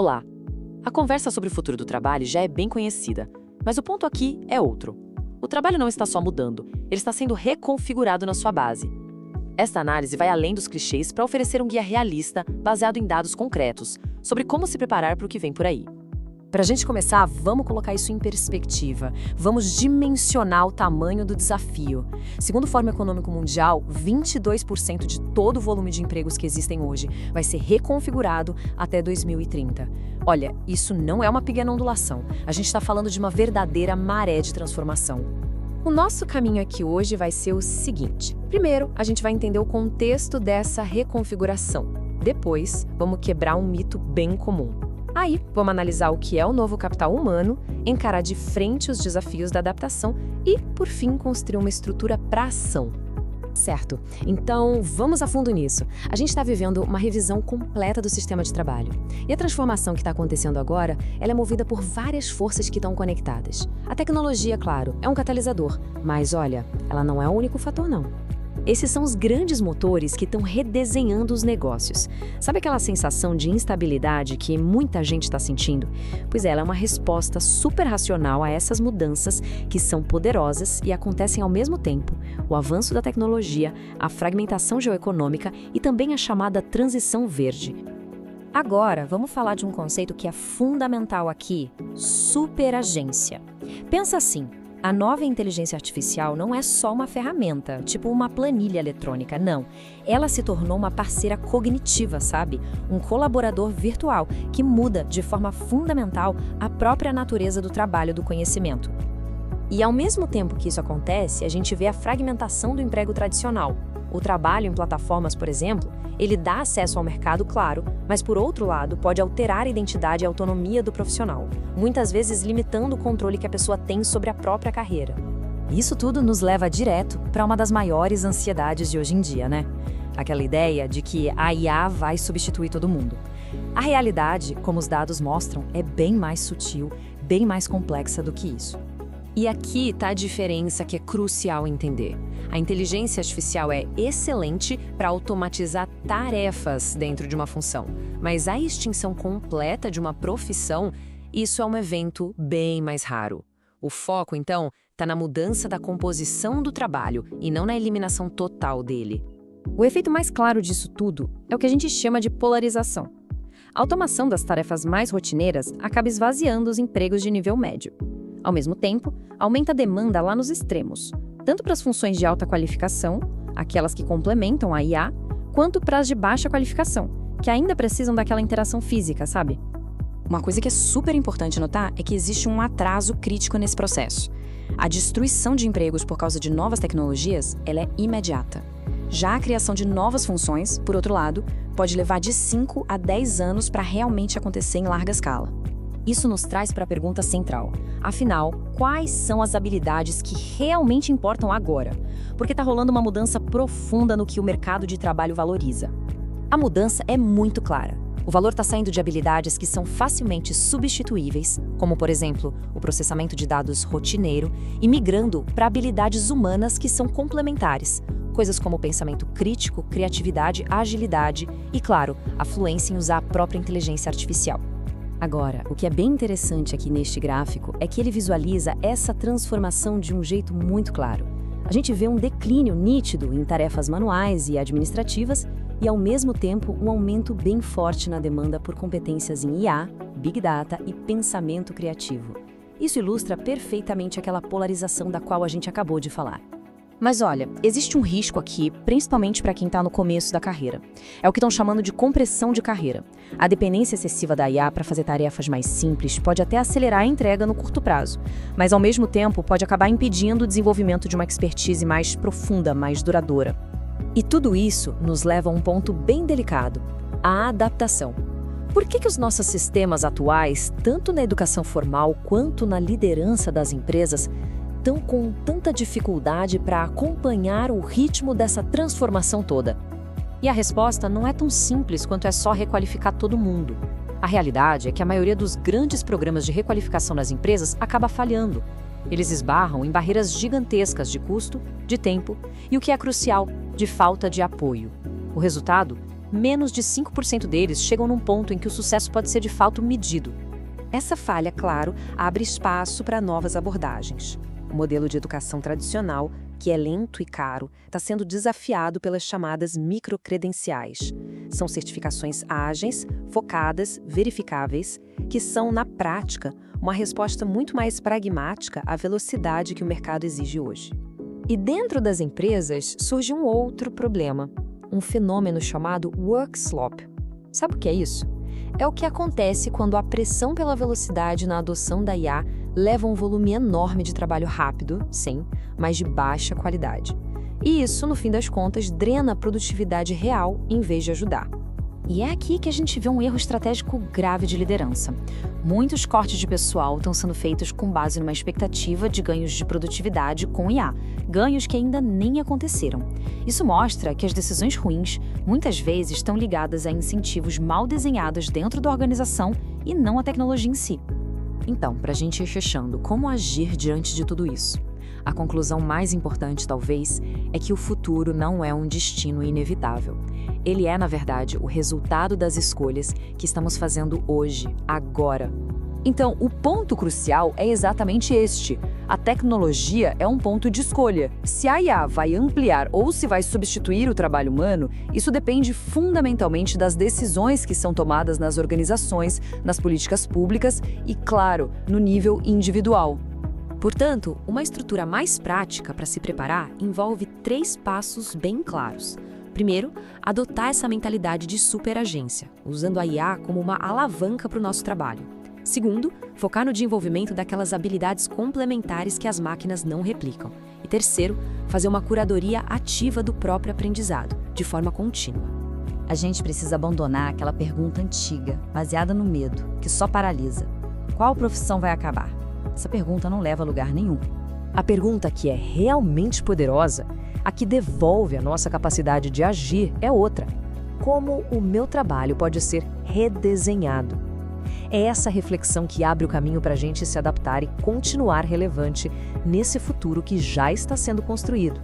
Olá! A conversa sobre o futuro do trabalho já é bem conhecida, mas o ponto aqui é outro. O trabalho não está só mudando, ele está sendo reconfigurado na sua base. Esta análise vai além dos clichês para oferecer um guia realista, baseado em dados concretos, sobre como se preparar para o que vem por aí. Para a gente começar, vamos colocar isso em perspectiva. Vamos dimensionar o tamanho do desafio. Segundo o Fórum Econômico Mundial, 22% de todo o volume de empregos que existem hoje vai ser reconfigurado até 2030. Olha, isso não é uma pequena ondulação. A gente está falando de uma verdadeira maré de transformação. O nosso caminho aqui hoje vai ser o seguinte. Primeiro, a gente vai entender o contexto dessa reconfiguração. Depois, vamos quebrar um mito bem comum. Aí, vamos analisar o que é o novo capital humano, encarar de frente os desafios da adaptação e, por fim, construir uma estrutura para ação. Certo, então vamos a fundo nisso. A gente está vivendo uma revisão completa do sistema de trabalho. E a transformação que está acontecendo agora, ela é movida por várias forças que estão conectadas. A tecnologia, claro, é um catalisador, mas olha, ela não é o único fator não. Esses são os grandes motores que estão redesenhando os negócios. Sabe aquela sensação de instabilidade que muita gente está sentindo? Pois ela é uma resposta super racional a essas mudanças que são poderosas e acontecem ao mesmo tempo. O avanço da tecnologia, a fragmentação geoeconômica e também a chamada transição verde. Agora, vamos falar de um conceito que é fundamental aqui: superagência. Pensa assim. A nova inteligência artificial não é só uma ferramenta, tipo uma planilha eletrônica, não. Ela se tornou uma parceira cognitiva, sabe? Um colaborador virtual que muda de forma fundamental a própria natureza do trabalho do conhecimento. E ao mesmo tempo que isso acontece, a gente vê a fragmentação do emprego tradicional. O trabalho em plataformas, por exemplo, ele dá acesso ao mercado, claro, mas por outro lado pode alterar a identidade e a autonomia do profissional, muitas vezes limitando o controle que a pessoa tem sobre a própria carreira. Isso tudo nos leva direto para uma das maiores ansiedades de hoje em dia, né? Aquela ideia de que a IA vai substituir todo mundo. A realidade, como os dados mostram, é bem mais sutil, bem mais complexa do que isso. E aqui está a diferença que é crucial entender. A inteligência artificial é excelente para automatizar tarefas dentro de uma função, mas a extinção completa de uma profissão, isso é um evento bem mais raro. O foco, então, está na mudança da composição do trabalho e não na eliminação total dele. O efeito mais claro disso tudo é o que a gente chama de polarização. A automação das tarefas mais rotineiras acaba esvaziando os empregos de nível médio. Ao mesmo tempo, aumenta a demanda lá nos extremos, tanto para as funções de alta qualificação, aquelas que complementam a IA, quanto para as de baixa qualificação, que ainda precisam daquela interação física, sabe? Uma coisa que é super importante notar é que existe um atraso crítico nesse processo. A destruição de empregos por causa de novas tecnologias, ela é imediata. Já a criação de novas funções, por outro lado, pode levar de 5 a 10 anos para realmente acontecer em larga escala. Isso nos traz para a pergunta central. Afinal, quais são as habilidades que realmente importam agora? Porque está rolando uma mudança profunda no que o mercado de trabalho valoriza. A mudança é muito clara. O valor está saindo de habilidades que são facilmente substituíveis, como, por exemplo, o processamento de dados rotineiro, e migrando para habilidades humanas que são complementares, coisas como pensamento crítico, criatividade, agilidade e, claro, a fluência em usar a própria inteligência artificial. Agora, o que é bem interessante aqui neste gráfico é que ele visualiza essa transformação de um jeito muito claro. A gente vê um declínio nítido em tarefas manuais e administrativas e, ao mesmo tempo, um aumento bem forte na demanda por competências em IA, Big Data e pensamento criativo. Isso ilustra perfeitamente aquela polarização da qual a gente acabou de falar. Mas olha, existe um risco aqui, principalmente para quem está no começo da carreira. É o que estão chamando de compressão de carreira. A dependência excessiva da IA para fazer tarefas mais simples pode até acelerar a entrega no curto prazo, mas ao mesmo tempo pode acabar impedindo o desenvolvimento de uma expertise mais profunda, mais duradoura. E tudo isso nos leva a um ponto bem delicado: a adaptação. Por que os nossos sistemas atuais, tanto na educação formal quanto na liderança das empresas, estão com tanta dificuldade para acompanhar o ritmo dessa transformação toda? E a resposta não é tão simples quanto é só requalificar todo mundo. A realidade é que a maioria dos grandes programas de requalificação nas empresas acaba falhando. Eles esbarram em barreiras gigantescas de custo, de tempo e, o que é crucial, de falta de apoio. O resultado? menos de 5% deles chegam num ponto em que o sucesso pode ser de fato medido. Essa falha, claro, abre espaço para novas abordagens. O modelo de educação tradicional, que é lento e caro, está sendo desafiado pelas chamadas microcredenciais. São certificações ágeis, focadas, verificáveis, que são, na prática, uma resposta muito mais pragmática à velocidade que o mercado exige hoje. E dentro das empresas surge um outro problema, um fenômeno chamado work slop. Sabe o que é isso? É o que acontece quando a pressão pela velocidade na adoção da IA leva um volume enorme de trabalho rápido, sim, mas de baixa qualidade. E isso, no fim das contas, drena a produtividade real em vez de ajudar. E é aqui que a gente vê um erro estratégico grave de liderança. Muitos cortes de pessoal estão sendo feitos com base numa expectativa de ganhos de produtividade com IA, ganhos que ainda nem aconteceram. Isso mostra que as decisões ruins muitas vezes estão ligadas a incentivos mal desenhados dentro da organização e não à tecnologia em si. Então, para a gente ir fechando, como agir diante de tudo isso? A conclusão mais importante, talvez, é que o futuro não é um destino inevitável. Ele é, na verdade, o resultado das escolhas que estamos fazendo hoje, agora. Então, o ponto crucial é exatamente este. A tecnologia é um ponto de escolha. Se a IA vai ampliar ou se vai substituir o trabalho humano, isso depende fundamentalmente das decisões que são tomadas nas organizações, nas políticas públicas e, claro, no nível individual. Portanto, uma estrutura mais prática para se preparar envolve 3 passos bem claros. Primeiro, adotar essa mentalidade de superagência, usando a IA como uma alavanca para o nosso trabalho. Segundo, focar no desenvolvimento daquelas habilidades complementares que as máquinas não replicam. E terceiro, fazer uma curadoria ativa do próprio aprendizado, de forma contínua. A gente precisa abandonar aquela pergunta antiga, baseada no medo, que só paralisa. Qual profissão vai acabar? Essa pergunta não leva a lugar nenhum. A pergunta que é realmente poderosa, a que devolve a nossa capacidade de agir, é outra. Como o meu trabalho pode ser redesenhado? É essa reflexão que abre o caminho para a gente se adaptar e continuar relevante nesse futuro que já está sendo construído.